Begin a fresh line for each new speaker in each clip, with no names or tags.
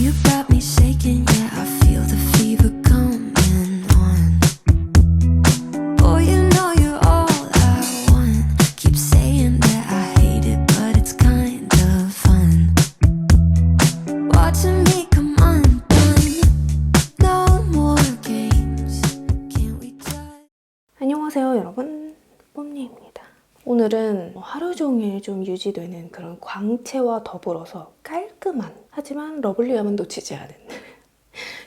You got me shaking, yeah, I feel the fever coming on. Boy, you know you're all I want. Keep saying that I hate it, but it's kind of fun. Watching me come undone. No more games. Can't we just...
안녕하세요 여러분, 뽐니입니다. 오늘은 하루 종일 좀 유지되는 그런 광채와 더불어서 깔끔한, 하지만 러블리함은 놓치지 않은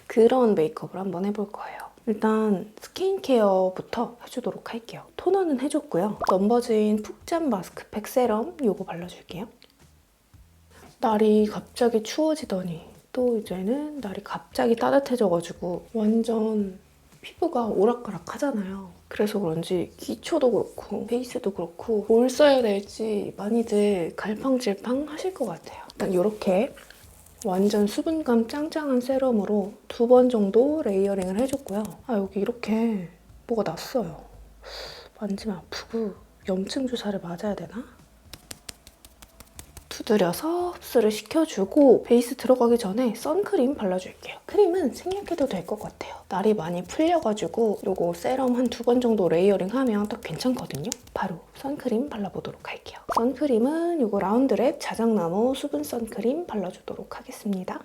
그런 메이크업을 한번 해볼 거예요. 일단 스킨케어부터 해주도록 할게요. 토너는 해줬고요. 넘버즈인 푹잠 마스크팩 세럼 요거 발라줄게요. 날이 갑자기 추워지더니 또 이제는 날이 갑자기 따뜻해져가지고 완전 피부가 오락가락 하잖아요. 그래서 그런지 기초도 그렇고 베이스도 그렇고 뭘 써야 될지 많이들 갈팡질팡 하실 것 같아요. 일단 이렇게 완전 수분감 짱짱한 세럼으로 2번 정도 레이어링을 해줬고요. 여기 이렇게 뭐가 났어요. 만지면 아프고 염증 주사를 맞아야 되나? 두드려서 흡수를 시켜주고 베이스 들어가기 전에 선크림 발라줄게요. 크림은 생략해도 될 것 같아요. 날이 많이 풀려가지고 요거 세럼 한 2번 정도 레이어링하면 딱 괜찮거든요. 바로 선크림 발라보도록 할게요. 선크림은 요거 라운드랩 자작나무 수분 선크림 발라주도록 하겠습니다.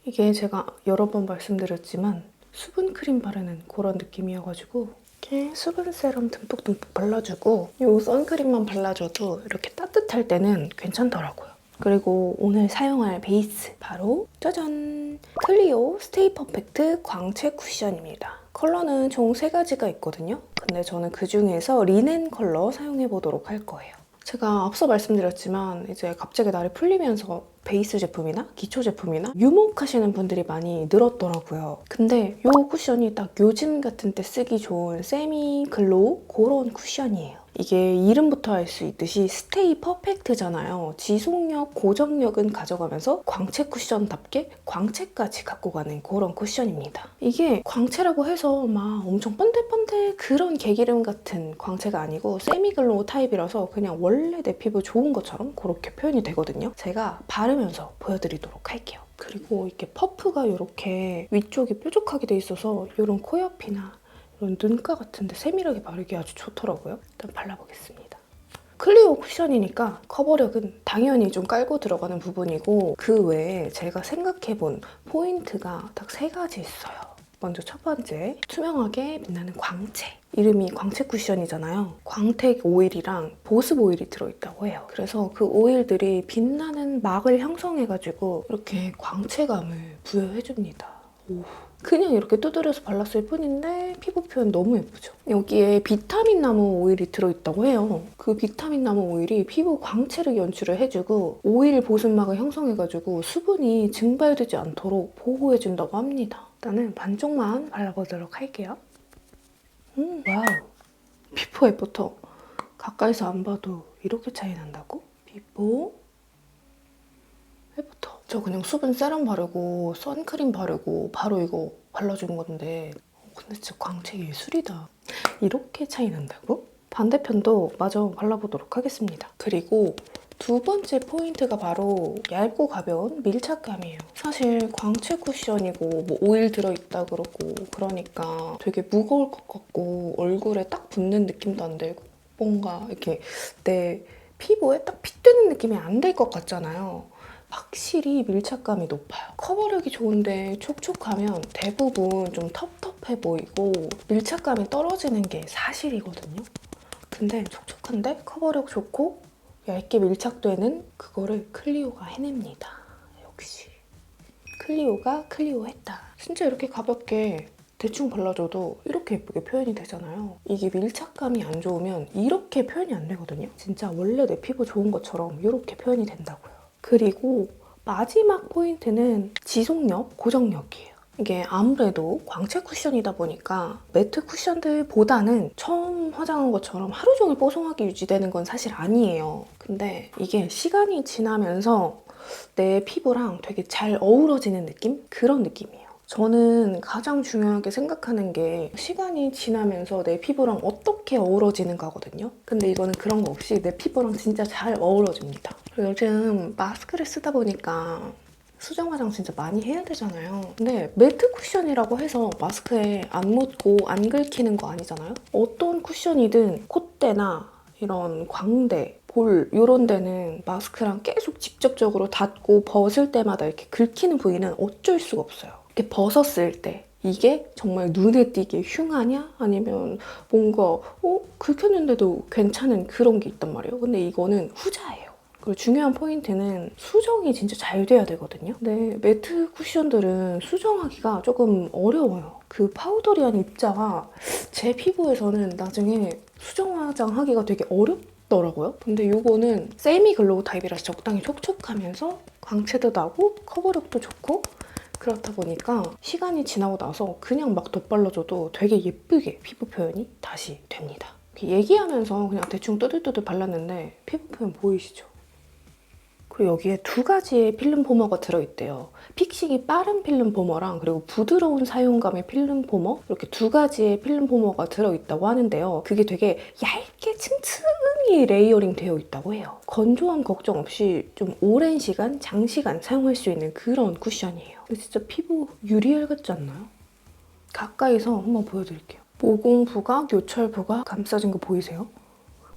이게 제가 여러 번 말씀드렸지만 수분 크림 바르는 그런 느낌이어가지고 이렇게 수분 세럼 듬뿍듬뿍 발라주고 이 선크림만 발라줘도 이렇게 따뜻할 때는 괜찮더라고요. 그리고 오늘 사용할 베이스 바로 짜잔! 클리오 스테이 퍼펙트 광채 쿠션입니다. 컬러는 총 3가지가 있거든요. 근데 저는 그중에서 리넨 컬러 사용해보도록 할 거예요. 제가 앞서 말씀드렸지만 이제 갑자기 날이 풀리면서 베이스 제품이나 기초 제품이나 유목하시는 분들이 많이 늘었더라고요. 근데 이 쿠션이 딱 요즘 같은 때 쓰기 좋은 세미 글로우 그런 쿠션이에요. 이게 이름부터 알 수 있듯이 스테이 퍼펙트잖아요. 지속력, 고정력은 가져가면서 광채 쿠션답게 광채까지 갖고 가는 그런 쿠션입니다. 이게 광채라고 해서 막 엄청 번들번들 그런 개기름 같은 광채가 아니고 세미글로우 타입이라서 그냥 원래 내 피부 좋은 것처럼 그렇게 표현이 되거든요. 제가 바르면서 보여드리도록 할게요. 그리고 이렇게 퍼프가 이렇게 위쪽이 뾰족하게 돼 있어서 이런 코 옆이나 이런 눈가 같은데 세밀하게 바르기 아주 좋더라고요. 일단 발라보겠습니다. 클리오 쿠션이니까 커버력은 당연히 좀 깔고 들어가는 부분이고 그 외에 제가 생각해본 포인트가 딱 3가지 있어요. 먼저 첫 번째, 투명하게 빛나는 광채. 이름이 광채 쿠션이잖아요. 광택 오일이랑 보습 오일이 들어있다고 해요. 그래서 그 오일들이 빛나는 막을 형성해가지고 이렇게 광채감을 부여해줍니다. 오. 그냥 이렇게 두드려서 발랐을 뿐인데 피부 표현 너무 예쁘죠? 여기에 비타민 나무 오일이 들어있다고 해요. 그 비타민 나무 오일이 피부 광채를 연출을 해주고 오일 보습막을 형성해가지고 수분이 증발되지 않도록 보호해준다고 합니다. 일단은 반쪽만 발라보도록 할게요. 와우! 비포 애프터 가까이서 안 봐도 이렇게 차이 난다고? 비포 애프터. 저 그냥 수분 세럼 바르고 선크림 바르고 바로 이거 발라준 건데 근데 진짜 광채 예술이다. 이렇게 차이 난다고? 반대편도 마저 발라보도록 하겠습니다. 그리고 2번째 포인트가 바로 얇고 가벼운 밀착감이에요. 사실 광채 쿠션이고 뭐 오일 들어있다 그러고 그러니까 되게 무거울 것 같고 얼굴에 딱 붙는 느낌도 안 들고 뭔가 이렇게 내 피부에 딱 핏되는 느낌이 안 들 것 같잖아요. 확실히 밀착감이 높아요. 커버력이 좋은데 촉촉하면 대부분 좀 텁텁해 보이고 밀착감이 떨어지는 게 사실이거든요. 근데 촉촉한데 커버력 좋고 얇게 밀착되는 그거를 클리오가 해냅니다. 역시 클리오가 클리오했다. 진짜 이렇게 가볍게 대충 발라줘도 이렇게 예쁘게 표현이 되잖아요. 이게 밀착감이 안 좋으면 이렇게 표현이 안 되거든요. 진짜 원래 내 피부 좋은 것처럼 이렇게 표현이 된다고요. 그리고 마지막 포인트는 지속력, 고정력이에요. 이게 아무래도 광채 쿠션이다 보니까 매트 쿠션들보다는 처음 화장한 것처럼 하루 종일 뽀송하게 유지되는 건 사실 아니에요. 근데 이게 시간이 지나면서 내 피부랑 되게 잘 어우러지는 느낌? 그런 느낌이에요. 저는 가장 중요하게 생각하는 게 시간이 지나면서 내 피부랑 어떻게 어우러지는가거든요. 근데 이거는 그런 거 없이 내 피부랑 진짜 잘 어우러집니다. 그리고 요즘 마스크를 쓰다 보니까 수정 화장 진짜 많이 해야 되잖아요. 근데 매트 쿠션이라고 해서 마스크에 안 묻고 안 긁히는 거 아니잖아요? 어떤 쿠션이든 콧대나 이런 광대, 볼 이런 데는 마스크랑 계속 직접적으로 닿고 벗을 때마다 이렇게 긁히는 부위는 어쩔 수가 없어요. 이렇게 벗었을 때 이게 정말 눈에 띄게 흉하냐? 아니면 뭔가 긁혔는데도 괜찮은 그런 게 있단 말이에요. 근데 이거는 후자예요. 그리고 중요한 포인트는 수정이 진짜 잘 돼야 되거든요. 근데 매트 쿠션들은 수정하기가 조금 어려워요. 그 파우더리한 입자가 제 피부에서는 나중에 수정 화장하기가 되게 어렵더라고요. 근데 이거는 세미 글로우 타입이라서 적당히 촉촉하면서 광채도 나고 커버력도 좋고 그렇다 보니까 시간이 지나고 나서 그냥 막 덧발라줘도 되게 예쁘게 피부 표현이 다시 됩니다. 얘기하면서 그냥 대충 뜨들뜨들 발랐는데 피부 표현 보이시죠? 그리고 여기에 두 가지의 필름 포머가 들어있대요. 픽싱이 빠른 필름 포머랑 그리고 부드러운 사용감의 필름 포머 이렇게 두 가지의 필름 포머가 들어있다고 하는데요. 그게 되게 얇게 층층이 레이어링 되어 있다고 해요. 건조함 걱정 없이 좀 오랜 시간, 장시간 사용할 수 있는 그런 쿠션이에요. 근데 진짜 피부 유리알 같지 않나요? 가까이서 한번 보여드릴게요. 모공 부각, 요철 부각 감싸진 거 보이세요?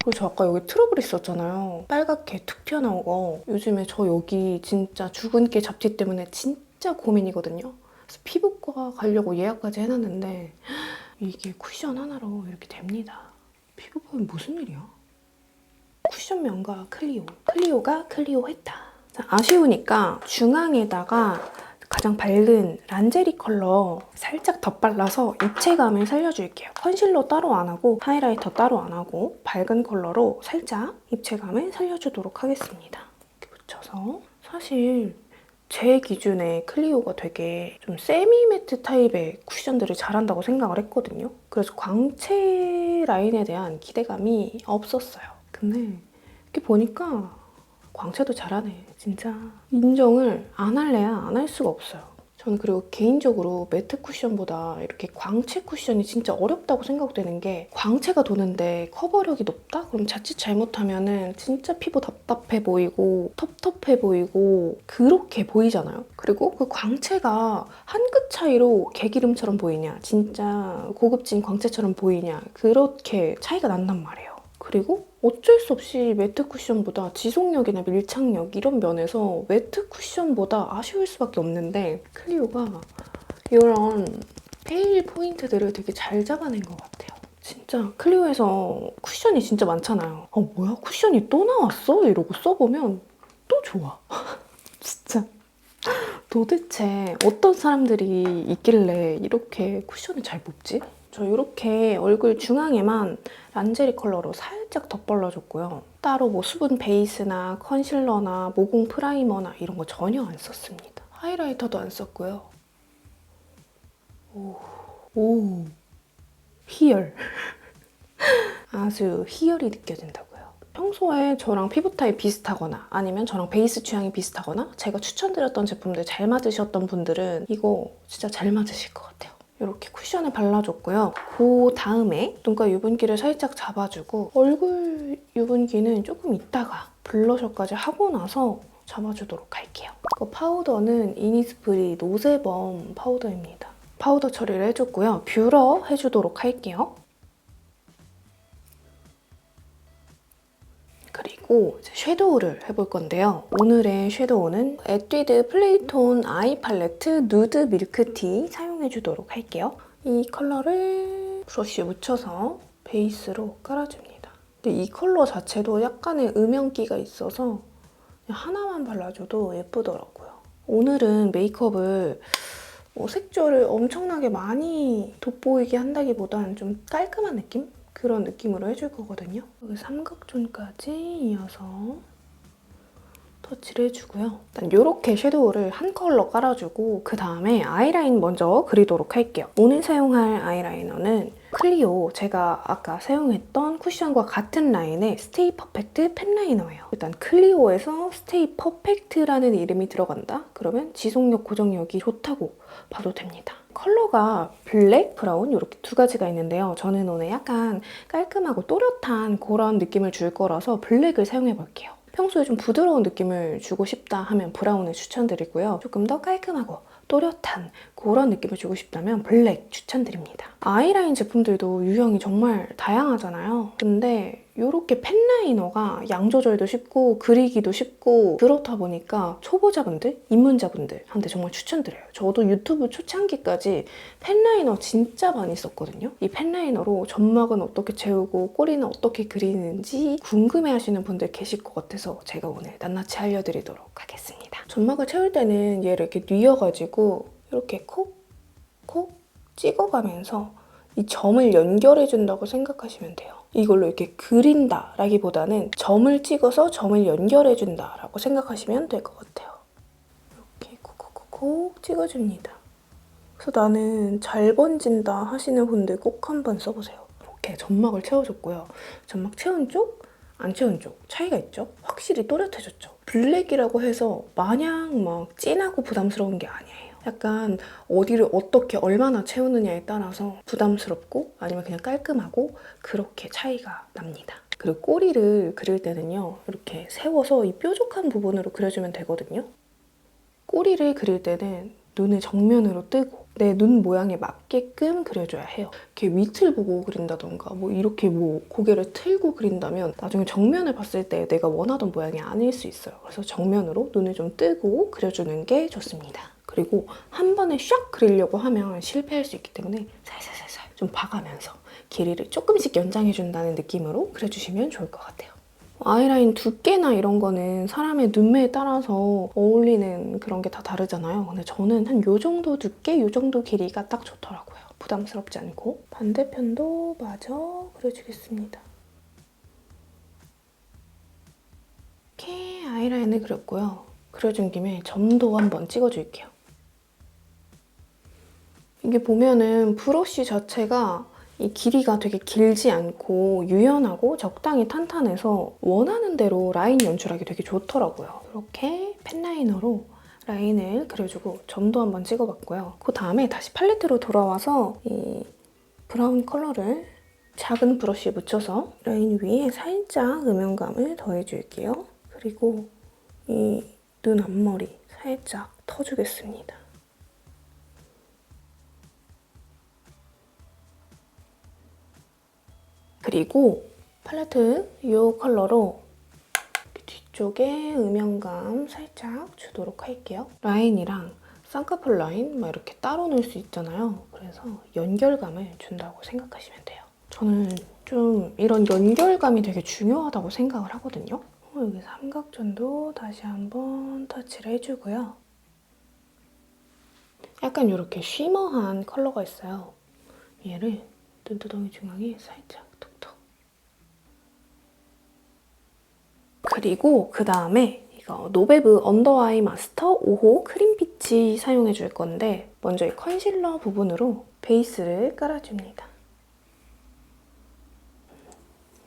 그리고 저 아까 여기 트러블 있었잖아요. 빨갛게 툭 튀어나온 거. 요즘에 저 여기 진짜 주근깨 잡티 때문에 진짜 고민이거든요. 그래서 피부과 가려고 예약까지 해놨는데 이게 쿠션 하나로 이렇게 됩니다. 피부 보면 무슨 일이야? 쿠션 명가 클리오. 클리오가 클리오했다. 아쉬우니까 중앙에다가 가장 밝은 란제리 컬러 살짝 덧발라서 입체감을 살려줄게요. 컨실러 따로 안 하고 하이라이터 따로 안 하고 밝은 컬러로 살짝 입체감을 살려주도록 하겠습니다. 이렇게 붙여서 사실 제 기준에 클리오가 되게 좀 세미 매트 타입의 쿠션들을 잘한다고 생각을 했거든요. 그래서 광채 라인에 대한 기대감이 없었어요. 근데 이렇게 보니까 광채도 잘하네. 진짜 인정을 안 할래야 안 할 수가 없어요. 저는 그리고 개인적으로 매트 쿠션보다 이렇게 광채 쿠션이 진짜 어렵다고 생각되는 게 광채가 도는데 커버력이 높다? 그럼 자칫 잘못하면은 진짜 피부 답답해 보이고 텁텁해 보이고 그렇게 보이잖아요. 그리고 그 광채가 한 끗 차이로 개기름처럼 보이냐 진짜 고급진 광채처럼 보이냐 그렇게 차이가 난단 말이에요. 그리고 어쩔 수 없이 매트 쿠션보다 지속력이나 밀착력 이런 면에서 매트 쿠션보다 아쉬울 수밖에 없는데 클리오가 이런 페일 포인트들을 되게 잘 잡아낸 것 같아요. 진짜 클리오에서 쿠션이 진짜 많잖아요. 뭐야 쿠션이 또 나왔어? 이러고 써보면 또 좋아. 진짜 도대체 어떤 사람들이 있길래 이렇게 쿠션을 잘 뽑지? 저 이렇게 얼굴 중앙에만 란제리 컬러로 살짝 덧발라줬고요. 따로 뭐 수분 베이스나 컨실러나 모공 프라이머나 이런 거 전혀 안 썼습니다. 하이라이터도 안 썼고요. 오, 희열. 아주 희열이 느껴진다고요. 평소에 저랑 피부 타입 비슷하거나 아니면 저랑 베이스 취향이 비슷하거나 제가 추천드렸던 제품들 잘 맞으셨던 분들은 이거 진짜 잘 맞으실 것 같아요. 이렇게 쿠션을 발라줬고요. 그 다음에 눈가 유분기를 살짝 잡아주고 얼굴 유분기는 조금 있다가 블러셔까지 하고 나서 잡아주도록 할게요. 그 파우더는 이니스프리 노세범 파우더입니다. 파우더 처리를 해줬고요. 뷰러 해주도록 할게요. 그리고 이제 섀도우를 해볼 건데요. 오늘의 섀도우는 에뛰드 플레이톤 아이 팔레트 누드 밀크티 사용해주도록 할게요. 이 컬러를 브러쉬에 묻혀서 베이스로 깔아줍니다. 근데 이 컬러 자체도 약간의 음영기가 있어서 그냥 하나만 발라줘도 예쁘더라고요. 오늘은 메이크업을 색조를 엄청나게 많이 돋보이게 한다기보단 좀 깔끔한 느낌? 그런 느낌으로 해줄 거거든요. 여기 삼각존까지 이어서 터치를 해주고요. 일단 이렇게 섀도우를 한 컬러 깔아주고 그 다음에 아이라인 먼저 그리도록 할게요. 오늘 사용할 아이라이너는 클리오, 제가 아까 사용했던 쿠션과 같은 라인의 스테이 퍼펙트 펜라이너예요. 일단 클리오에서 스테이 퍼펙트라는 이름이 들어간다? 그러면 지속력, 고정력이 좋다고 봐도 됩니다. 컬러가 블랙, 브라운 이렇게 두 가지가 있는데요. 저는 오늘 약간 깔끔하고 또렷한 그런 느낌을 줄 거라서 블랙을 사용해 볼게요. 평소에 좀 부드러운 느낌을 주고 싶다 하면 브라운을 추천드리고요. 조금 더 깔끔하고 또렷한 그런 느낌을 주고 싶다면 블랙 추천드립니다. 아이라인 제품들도 유형이 정말 다양하잖아요. 근데 이렇게 펜 라이너가 양 조절도 쉽고 그리기도 쉽고 그렇다 보니까 초보자분들, 입문자분들한테 정말 추천드려요. 저도 유튜브 초창기까지 펜 라이너 진짜 많이 썼거든요. 이 펜 라이너로 점막은 어떻게 채우고 꼬리는 어떻게 그리는지 궁금해하시는 분들 계실 것 같아서 제가 오늘 낱낱이 알려드리도록 하겠습니다. 점막을 채울 때는 얘를 이렇게 뉘어가지고 이렇게 콕 찍어가면서 이 점을 연결해준다고 생각하시면 돼요. 이걸로 이렇게 그린다라기보다는 점을 찍어서 점을 연결해준다라고 생각하시면 될 것 같아요. 이렇게 콕콕콕콕 찍어줍니다. 그래서 나는 잘 번진다 하시는 분들 꼭 한번 써보세요. 이렇게 점막을 채워줬고요. 점막 채운 쪽, 안 채운 쪽 차이가 있죠? 확실히 또렷해졌죠? 블랙이라고 해서 마냥 막 진하고 부담스러운 게 아니에요. 약간 어디를 어떻게 얼마나 채우느냐에 따라서 부담스럽고 아니면 그냥 깔끔하고 그렇게 차이가 납니다. 그리고 꼬리를 그릴 때는요. 이렇게 세워서 이 뾰족한 부분으로 그려주면 되거든요. 꼬리를 그릴 때는 눈을 정면으로 뜨고 내 눈 모양에 맞게끔 그려줘야 해요. 이렇게 밑을 보고 그린다던가 뭐 이렇게 뭐 고개를 틀고 그린다면 나중에 정면을 봤을 때 내가 원하던 모양이 아닐 수 있어요. 그래서 정면으로 눈을 좀 뜨고 그려주는 게 좋습니다. 그리고 한 번에 샥 그리려고 하면 실패할 수 있기 때문에 살살살살 좀 봐가면서 길이를 조금씩 연장해준다는 느낌으로 그려주시면 좋을 것 같아요. 아이라인 두께나 이런 거는 사람의 눈매에 따라서 어울리는 그런 게 다 다르잖아요. 근데 저는 한 요 정도 두께, 요 정도 길이가 딱 좋더라고요. 부담스럽지 않고. 반대편도 마저 그려주겠습니다. 이렇게 아이라인을 그렸고요. 그려준 김에 점도 한번 찍어줄게요. 이게 보면은 브러쉬 자체가 이 길이가 되게 길지 않고 유연하고 적당히 탄탄해서 원하는 대로 라인 연출하기 되게 좋더라고요. 이렇게 펜 라이너로 라인을 그려주고 점도 한번 찍어봤고요. 그 다음에 다시 팔레트로 돌아와서 이 브라운 컬러를 작은 브러쉬에 묻혀서 라인 위에 살짝 음영감을 더해줄게요. 그리고 이 눈 앞머리 살짝 터주겠습니다. 그리고 팔레트 이 컬러로 뒤쪽에 음영감 살짝 주도록 할게요. 라인이랑 쌍꺼풀 라인 막 이렇게 따로 놓을 수 있잖아요. 그래서 연결감을 준다고 생각하시면 돼요. 저는 좀 이런 연결감이 되게 중요하다고 생각을 하거든요. 여기 삼각존도 다시 한번 터치를 해주고요. 약간 이렇게 쉬머한 컬러가 있어요. 얘를 눈두덩이 중앙에 살짝 톡톡. 그리고 그 다음에 이거 노베브 언더 아이 마스터 5호 크림 피치 사용해 줄 건데 먼저 이 컨실러 부분으로 베이스를 깔아줍니다.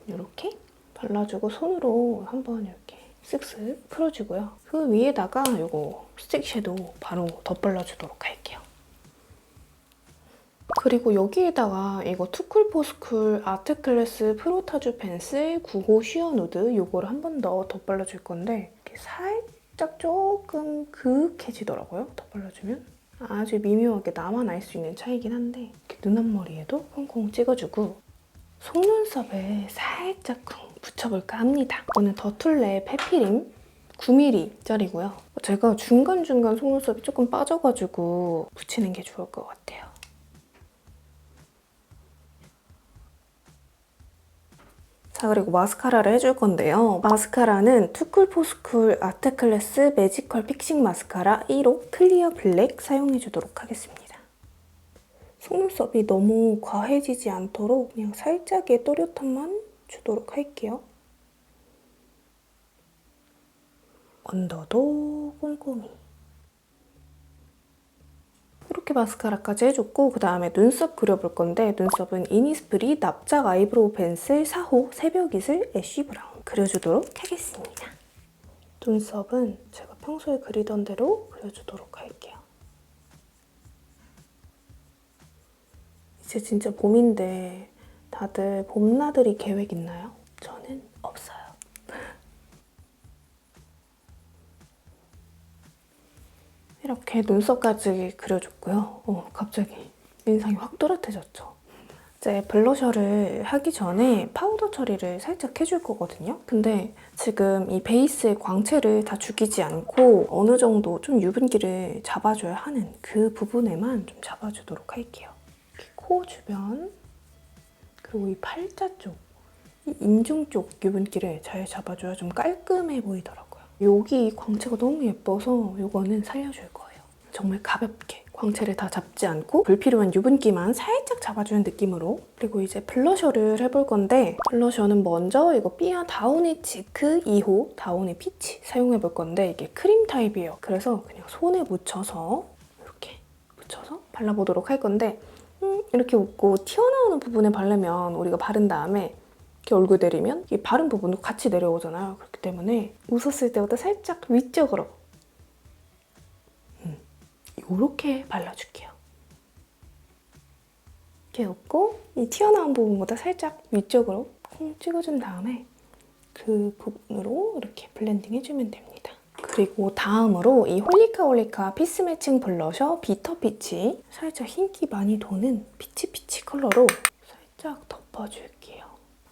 이렇게 발라주고 손으로 한번 이렇게 쓱쓱 풀어주고요. 그 위에다가 이거 스틱 섀도우 바로 덧발라주도록 할게요. 그리고 여기에다가 이거 투쿨포스쿨 아트클래스 프로타주 펜슬 9호 쉬어 누드 이거를 한 번 더 덧발라줄 건데 이렇게 살짝 조금 그윽해지더라고요. 덧발라주면. 아주 미묘하게 나만 알 수 있는 차이긴 한데 이렇게 눈 앞머리에도 콩콩 찍어주고 속눈썹을 살짝 붙여볼까 합니다. 이거는 더툴레 페피림 9mm짜리고요. 제가 중간중간 속눈썹이 조금 빠져가지고 붙이는 게 좋을 것 같아요. 자, 그리고 마스카라를 해줄 건데요. 마스카라는 투쿨포스쿨 아트클래스 매지컬 픽싱 마스카라 1호 클리어 블랙 사용해주도록 하겠습니다. 속눈썹이 너무 과해지지 않도록 그냥 살짝의 또렷함만 주도록 할게요. 언더도 꼼꼼히. 이렇게 마스카라까지 해줬고 그 다음에 눈썹 그려볼 건데 눈썹은 이니스프리 납작 아이브로우 펜슬 4호 새벽이슬 애쉬 브라운 그려주도록 하겠습니다. 눈썹은 제가 평소에 그리던 대로 그려주도록 할게요. 이제 진짜 봄인데 다들 봄나들이 계획 있나요? 저는 없어요. 이렇게 눈썹까지 그려줬고요. 갑자기 인상이 확 또렷해졌죠. 이제 블러셔를 하기 전에 파우더 처리를 살짝 해줄 거거든요. 근데 지금 이 베이스의 광채를 다 죽이지 않고 어느 정도 좀 유분기를 잡아줘야 하는 그 부분에만 좀 잡아주도록 할게요. 이렇게 코 주변, 그리고 이 팔자 쪽, 이 인중 쪽 유분기를 잘 잡아줘야 좀 깔끔해 보이더라고요. 여기 광채가 너무 예뻐서 이거는 살려줄 거예요. 정말 가볍게 광채를 다 잡지 않고 불필요한 유분기만 살짝 잡아주는 느낌으로. 그리고 이제 블러셔를 해볼 건데 블러셔는 먼저 이거 삐아 다운의 치크 2호 다운의 피치 사용해볼 건데 이게 크림 타입이에요. 그래서 그냥 손에 묻혀서 이렇게 묻혀서 발라보도록 할 건데 이렇게 웃고 튀어나오는 부분에 바르면 우리가 바른 다음에 이렇게 얼굴 내리면 이 바른 부분도 같이 내려오잖아요. 그렇기 때문에 웃었을 때보다 살짝 위쪽으로 이렇게 발라줄게요. 이렇게 웃고 이 튀어나온 부분보다 살짝 위쪽으로 콩 찍어준 다음에 그 부분으로 이렇게 블렌딩 해주면 됩니다. 그리고 다음으로 이 홀리카 피스 매칭 블러셔 비터 피치 살짝 흰기 많이 도는 피치 컬러로 살짝 덮어줄게요.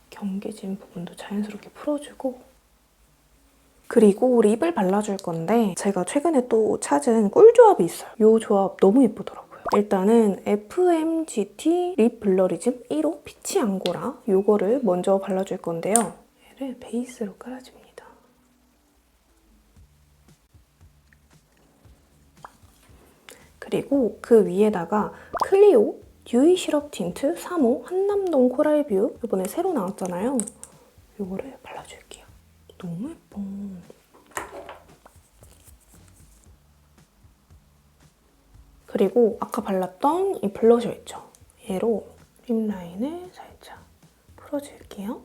경계진 부분도 자연스럽게 풀어주고 그리고 립을 발라줄 건데 제가 최근에 또 찾은 꿀조합이 있어요. 이 조합 너무 예쁘더라고요. 일단은 FMGT 립 블러리즘 1호 피치 앙고라 이거를 먼저 발라줄 건데요. 얘를 베이스로 깔아줍니다. 그리고 그 위에다가 클리오 듀이 시럽 틴트 3호 한남동 코랄뷰 이번에 새로 나왔잖아요. 이거를 발라줄게요. 너무 예뻐. 그리고 아까 발랐던 이 블러셔 있죠? 얘로 립 라인을 살짝 풀어줄게요.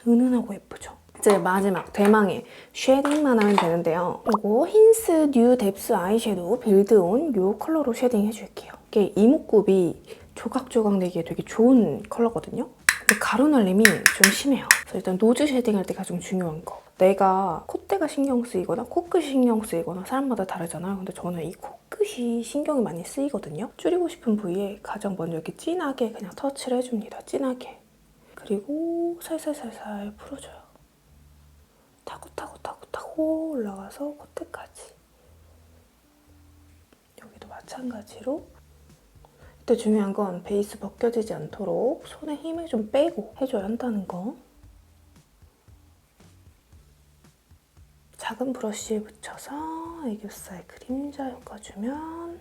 은은하고 예쁘죠? 이제 마지막 대망의 쉐딩만 하면 되는데요. 이거 힌스 뉴 뎁스 아이섀도우 빌드온 이 컬러로 쉐딩 해줄게요. 이게 이목구비 조각조각 내기에 되게 좋은 컬러거든요. 근데 가루날림이 좀 심해요. 그래서 일단 노즈 쉐딩할 때 가장 중요한 거. 내가 콧대가 신경 쓰이거나 코끝이 신경 쓰이거나 사람마다 다르잖아요. 근데 저는 이 코끝이 신경이 많이 쓰이거든요. 줄이고 싶은 부위에 가장 먼저 이렇게 진하게 그냥 터치를 해줍니다. 진하게. 그리고 살살살살 풀어줘요. 타고 올라가서 콧대까지. 여기도 마찬가지로. 이때 중요한 건 베이스 벗겨지지 않도록 손에 힘을 좀 빼고 해줘야 한다는 거. 작은 브러쉬에 묻혀서 애교살 그림자 엮어주면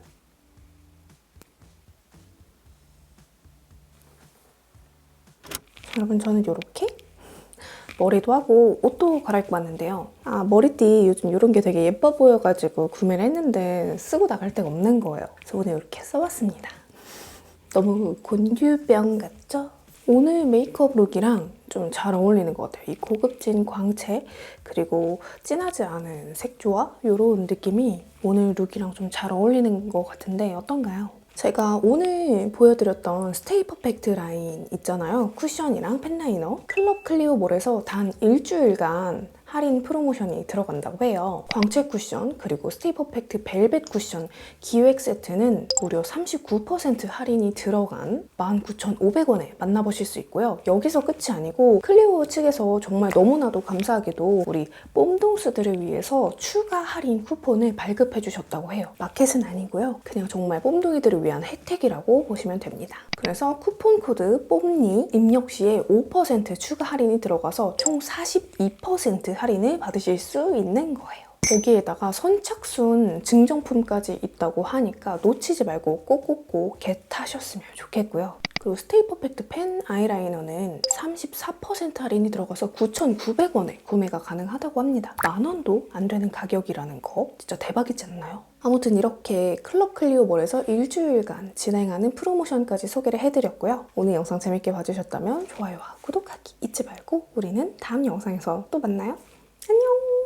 여러분 저는 이렇게 머리도 하고 옷도 갈아입고 왔는데요. 머리띠 요즘 이런 게 되게 예뻐 보여가지고 구매를 했는데 쓰고 나갈 데가 없는 거예요. 그래서 오늘 이렇게 써봤습니다. 너무 곤규병 같죠? 오늘 메이크업 룩이랑 좀 잘 어울리는 것 같아요. 이 고급진 광채 그리고 진하지 않은 색조와 이런 느낌이 오늘 룩이랑 좀 잘 어울리는 것 같은데 어떤가요? 제가 오늘 보여드렸던 스테이 퍼펙트 라인 있잖아요. 쿠션이랑 펜라이너. 클럽 클리오몰에서 단 일주일간 할인 프로모션이 들어간다고 해요. 광채 쿠션 그리고 스테이 퍼펙트 벨벳 쿠션 기획 세트는 무려 39% 할인이 들어간 19,500원에 만나보실 수 있고요. 여기서 끝이 아니고 클리오 측에서 정말 너무나도 감사하게도 우리 뽐동스들을 위해서 추가 할인 쿠폰을 발급해 주셨다고 해요. 마켓은 아니고요. 그냥 정말 뽐둥이들을 위한 혜택이라고 보시면 됩니다. 그래서 쿠폰 코드 뽐니 입력 시에 5% 추가 할인이 들어가서 총 42% 할인을 받으실 수 있는 거예요. 거기에다가 선착순 증정품까지 있다고 하니까 놓치지 말고 꼭꼭꼭 겟하셨으면 좋겠고요. 그리고 스테이 퍼펙트 펜 아이라이너는 34% 할인이 들어가서 9,900원에 구매가 가능하다고 합니다. 10,000원도 안 되는 가격이라는 거 진짜 대박이지 않나요? 아무튼 이렇게 클럽 클리오몰에서 일주일간 진행하는 프로모션까지 소개를 해드렸고요. 오늘 영상 재밌게 봐주셨다면 좋아요와 구독하기 잊지 말고 우리는 다음 영상에서 또 만나요. 안녕!